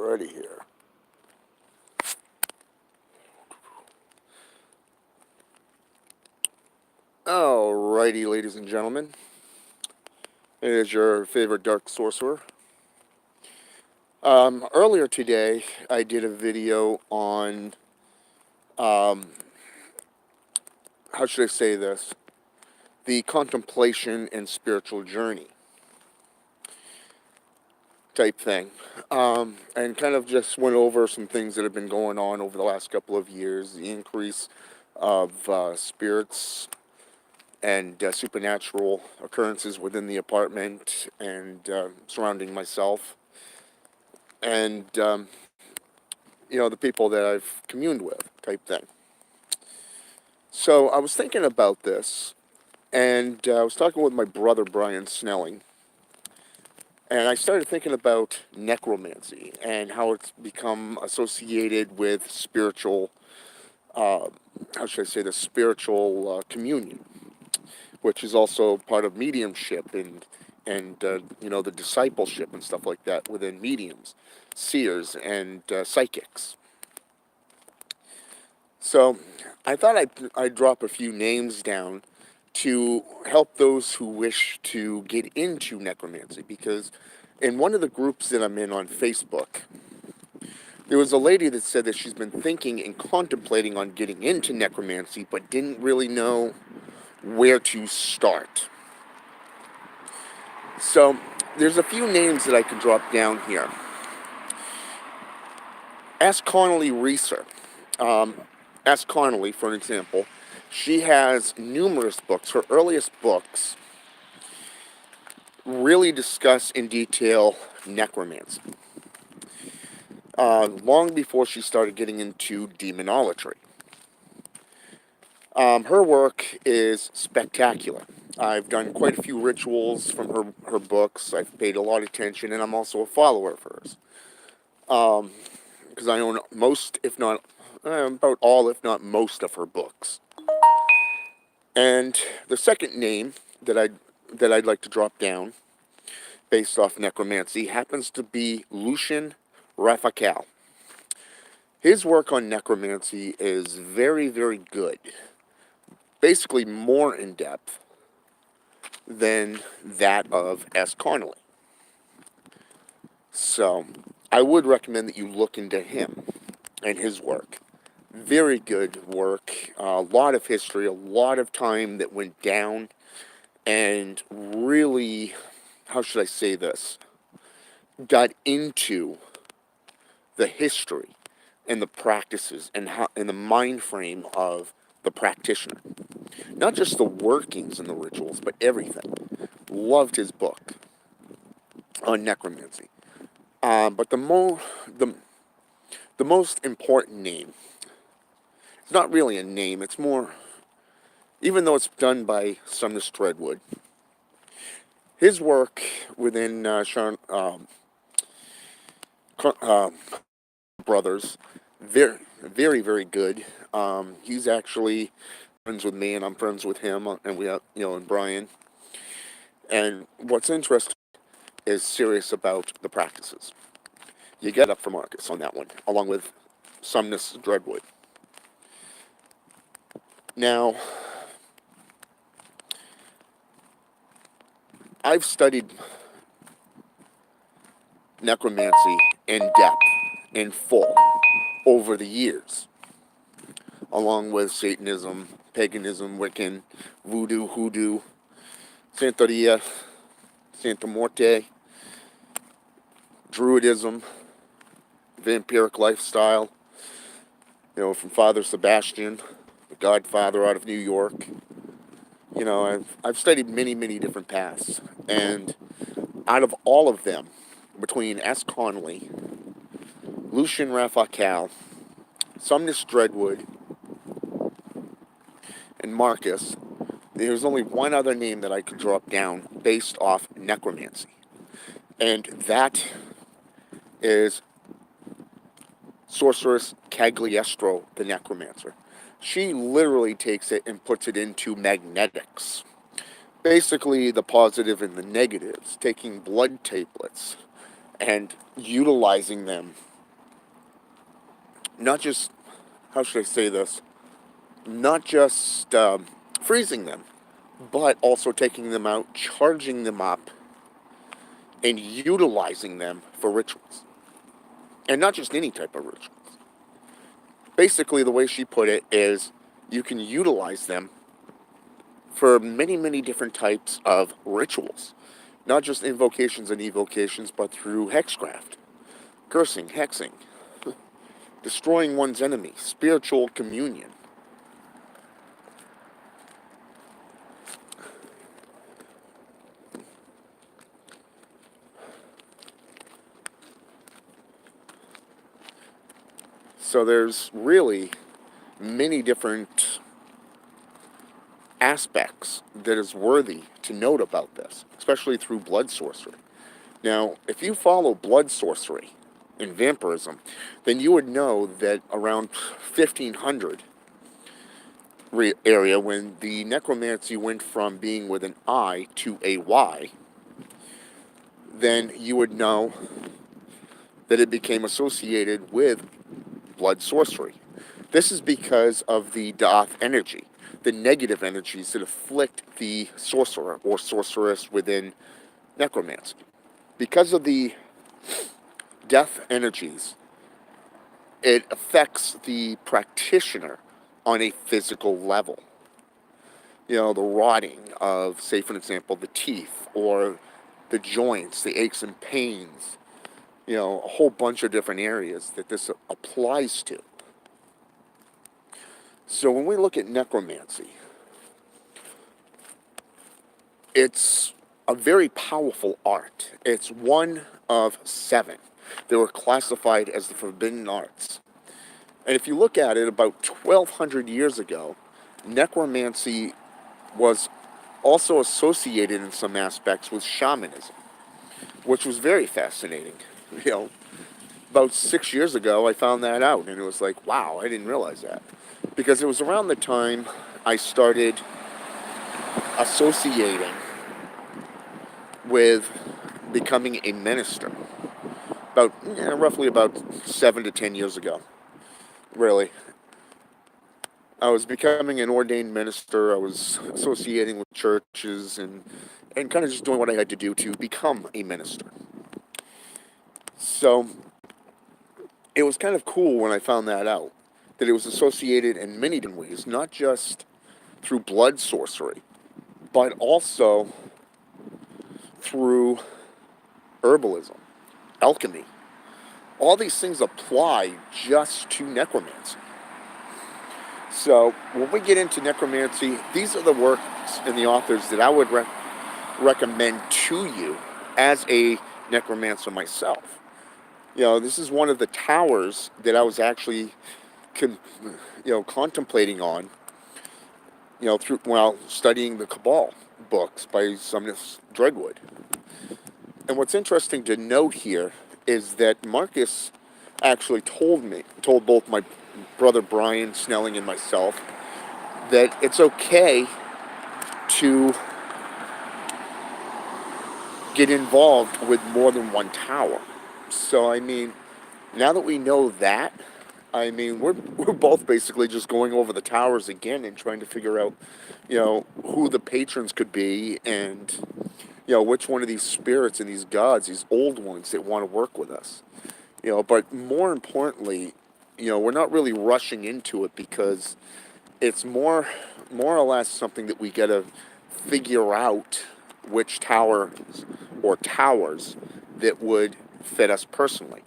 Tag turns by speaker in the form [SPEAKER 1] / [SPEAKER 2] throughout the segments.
[SPEAKER 1] already here. Alrighty, ladies and gentlemen. It is your favorite dark sorcerer. Earlier today, I did a video on, how should I say this? The contemplation and spiritual journey type thing. And kind of just went over some things that have been going on over the last couple of years. The increase of spirits and supernatural occurrences within the apartment and surrounding myself. And, the people that I've communed with type thing. So I was thinking about this, and I was talking with my brother, Brian Snelling, and I started thinking about necromancy and how it's become associated with spiritual, how should I say this, spiritual communion, which is also part of mediumship and the discipleship and stuff like that within mediums, seers, and psychics. So I thought I'd drop a few names down to help those who wish to get into necromancy, because in one of the groups that I'm in on Facebook, there was a lady that said that she's been thinking and contemplating on getting into necromancy, but didn't really know where to start. So there's a few names that I could drop down here. Ask Connolly Reeser. Ask Connolly, for an example. She has numerous books. Her earliest books really discuss in detail necromancy. Long before she started getting into demonolatry. Her work is spectacular. I've done quite a few rituals from her books. I've paid a lot of attention, and I'm also a follower of hers. Because I own most, if not, about all, if not most of her books. And the second name that I'd like to drop down, based off necromancy, happens to be Lucian Raphael. His work on necromancy is very, very good. Basically more in depth than that of S. Connolly. So I would recommend that you look into him and his work. Very good work, a lot of history, a lot of time that went down, and really, how should I say this, got into the history and the practices and the mind frame of the practitioner. Not just the workings and the rituals, but everything. Loved his book on necromancy. But the most important name, it's not really a name, it's more, even though it's done by Sumner Redwood, his work within Brothers, very, very, very good. He's actually friends with me, and I'm friends with him, and we have, and Brian. And what's interesting is serious about the practices. You get up for Marcus on that one, along with Sumner Redwood. Now, I've studied necromancy in depth, in full, over the years, along with Satanism, paganism, Wiccan, voodoo, hoodoo, Santeria, Santa Morte, Druidism, vampiric lifestyle, from Father Sebastian, the Godfather out of New York. I've studied many, many different paths, and out of all of them, between S. Connolly, Lucian Raphael, Sumner Redwood, and Marcus, there's only one other name that I could drop down based off necromancy, and that is Sorceress Cagliostro, the necromancer. She literally takes it and puts it into magnetics. Basically, the positive and the negatives, taking blood tablets and utilizing them not just, how should I say this, not just freezing them, but also taking them out, charging them up, and utilizing them for rituals. And not just any type of rituals. Basically, the way she put it is you can utilize them for many, many different types of rituals. Not just invocations and evocations, but through hexcraft, cursing, hexing, destroying one's enemy, spiritual communion. So there's really many different aspects that is worthy to note about this, especially through blood sorcery. Now, if you follow blood sorcery in vampirism, then you would know that around 1500 area, when the necromancy went from being with an I to a Y, then you would know that it became associated with blood sorcery. This is because of the Daath energy, the negative energies that afflict the sorcerer or sorceress within necromancy. Because of the death energies, it affects the practitioner on a physical level. You know, the rotting of, say for example, the teeth or the joints, the aches and pains, you know, a whole bunch of different areas that this applies to. So when we look at necromancy, it's a very powerful art. It's one of 7 that were classified as the forbidden arts. And if you look at it, about 1200 years ago, necromancy was also associated in some aspects with shamanism, which was very fascinating. You know, about 6 years ago, I found that out, and it was like, wow, I didn't realize that. Because it was around the time I started associating with becoming a minister. About, roughly about 7 to 10 years ago, really. I was becoming an ordained minister. I was associating with churches and kind of just doing what I had to do to become a minister. So it was kind of cool when I found that out, that it was associated in many different ways, not just through blood sorcery, but also through herbalism, alchemy. All these things apply just to necromancy. So when we get into necromancy, these are the works and the authors that I would recommend to you as a necromancer myself. You know, this is one of the towers that I was actually, contemplating on, while studying the Cabal books by Sumnus Dregwood. And what's interesting to note here is that Marcus actually told both my brother Brian Snelling and myself that it's okay to get involved with more than one tower. So, I mean, now that we know that, I mean, we're both basically just going over the towers again and trying to figure out, who the patrons could be and, which one of these spirits and these gods, these old ones that want to work with us. But more importantly, we're not really rushing into it because it's more or less something that we got to figure out which towers or towers that would fit us personally.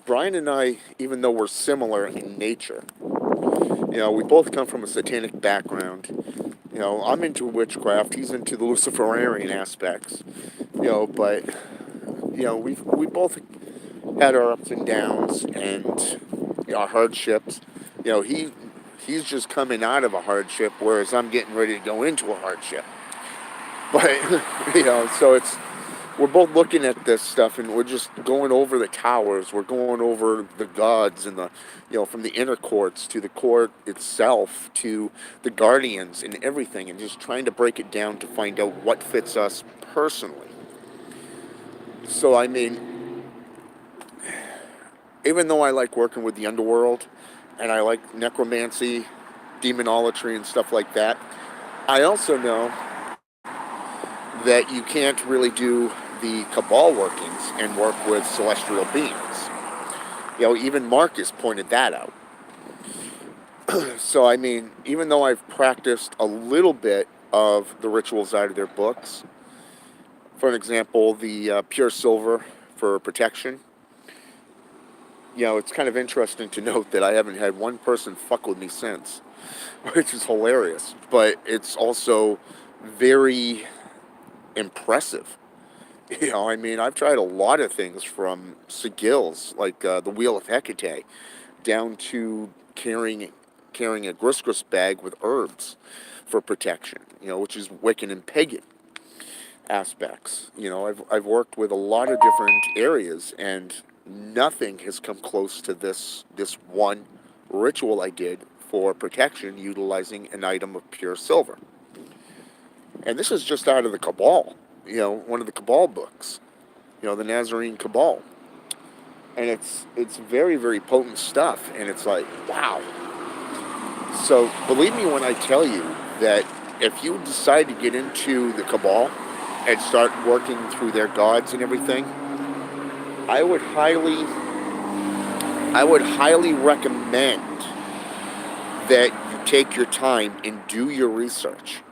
[SPEAKER 1] Brian and I, even though we're similar in nature, we both come from a satanic background. I'm into witchcraft, he's into the Luciferian aspects, but, we both had our ups and downs and our hardships. He's just coming out of a hardship, whereas I'm getting ready to go into a hardship. But, so we're both looking at this stuff and we're just going over the towers. We're going over the gods and from the inner courts to the court itself to the guardians and everything, and just trying to break it down to find out what fits us personally. So, I mean, even though I like working with the underworld and I like necromancy, demonolatry, and stuff like that, I also know that you can't really do the cabal workings and work with celestial beings. Even Marcus pointed that out. So, I mean, even though I've practiced a little bit of the rituals out of their books, for an example, the pure silver for protection, it's kind of interesting to note that I haven't had one person fuck with me since, which is hilarious. But it's also very impressive. I mean, I've tried a lot of things from sigils, like the Wheel of Hecate, down to carrying a gristris bag with herbs for protection, which is Wiccan and pagan aspects. I've worked with a lot of different areas, and nothing has come close to this one ritual I did for protection utilizing an item of pure silver. And this is just out of the Cabal, one of the Cabal books, the Nazarene Cabal. And it's very, very potent stuff, and it's like, wow. So believe me when I tell you that if you decide to get into the Cabal and start working through their gods and everything, I would highly recommend that you take your time and do your research,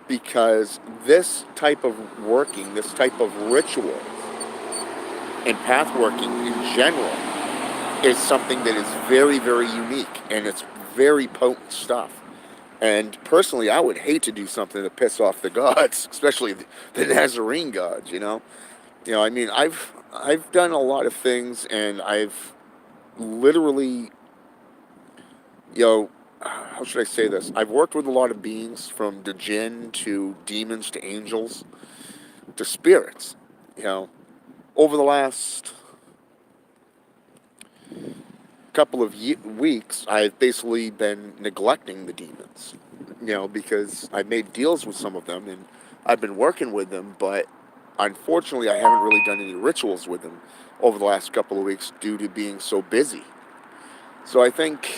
[SPEAKER 1] because this type of working, this type of ritual and path working in general is something that is very, very unique, and it's very potent stuff. And personally, I would hate to do something to piss off the gods, especially the Nazarene gods. I mean, I've done a lot of things, and I've literally, how should I say this? I've worked with a lot of beings, from the jinn to demons to angels to spirits. Over the last couple of weeks, I've basically been neglecting the demons, because I made deals with some of them and I've been working with them, but unfortunately I haven't really done any rituals with them over the last couple of weeks due to being so busy. So I think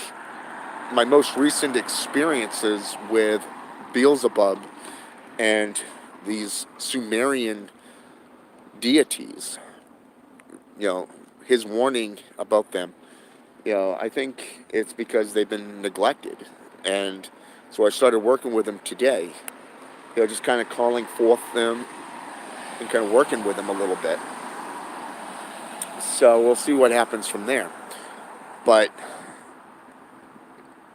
[SPEAKER 1] my most recent experiences with Beelzebub and these Sumerian deities, his warning about them, I think it's because they've been neglected. And so I started working with them today, just kind of calling forth them and kind of working with them a little bit. So we'll see what happens from there. But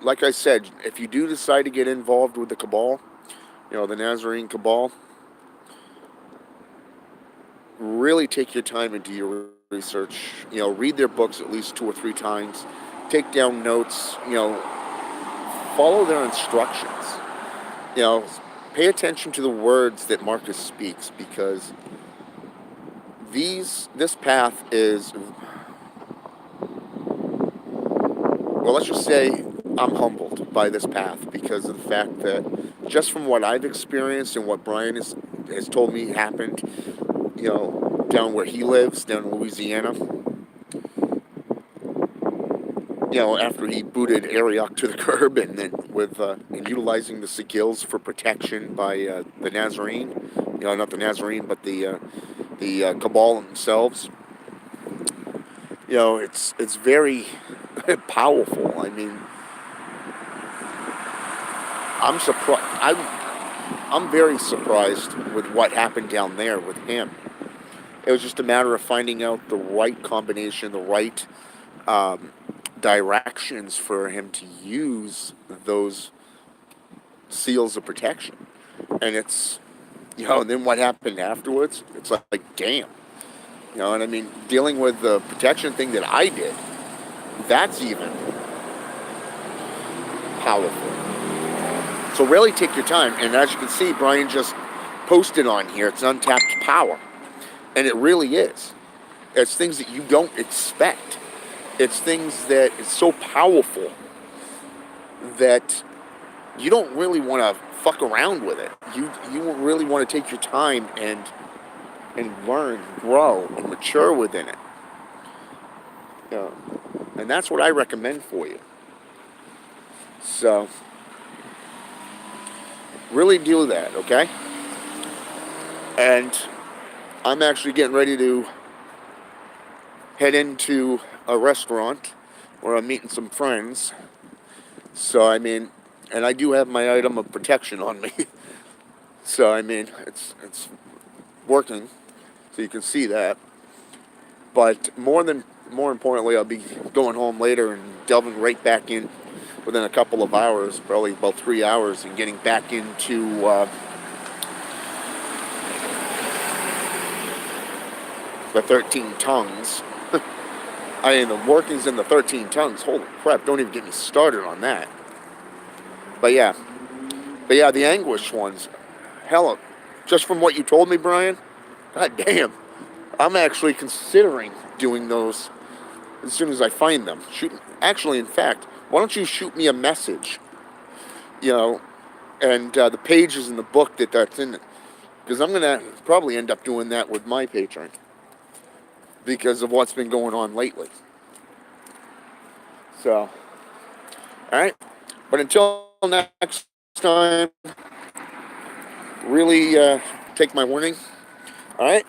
[SPEAKER 1] like I said, if you do decide to get involved with the Cabal, the Nazarene Cabal, really take your time and do your research. Read their books at least 2 or 3 times. Take down notes. Follow their instructions. Pay attention to the words that Marcus speaks, because this path is, well, let's just say I'm humbled by this path because of the fact that just from what I've experienced and what Brian has told me happened, down where he lives, down in Louisiana, after he booted Arioch to the curb, and then and utilizing the sigils for protection by the Nazarene, not the Nazarene, but the Cabal themselves. It's very powerful. I mean, I'm very surprised with what happened down there with him. It was just a matter of finding out the right combination, the right directions for him to use those seals of protection. And it's, and then what happened afterwards, it's like damn. And I mean, dealing with the protection thing that I did, that's even powerful. So really take your time. And as you can see, Brian just posted on here, it's untapped power. And it really is. It's things that you don't expect. It's things that it's so powerful that you don't really want to fuck around with it. You really want to take your time and learn, grow, and mature within it. And that's what I recommend for you. So, really do that, okay? And I'm actually getting ready to head into a restaurant where I'm meeting some friends. So, I mean, and I do have my item of protection on me. So, I mean, it's working, so you can see that. But more importantly, I'll be going home later and delving right back in within a couple of hours, probably about 3 hours, and getting back into the 13 tongues. I mean, the workings in the 13 tongues. Holy crap! Don't even get me started on that. But yeah, the anguish ones. Hell, just from what you told me, Brian. God damn, I'm actually considering doing those as soon as I find them. Actually, in fact, why don't you shoot me a message? You know, and the pages in the book that's in it, because I'm gonna probably end up doing that with my patron because of what's been going on lately. So, all right. But until next time, really take my warning. All right.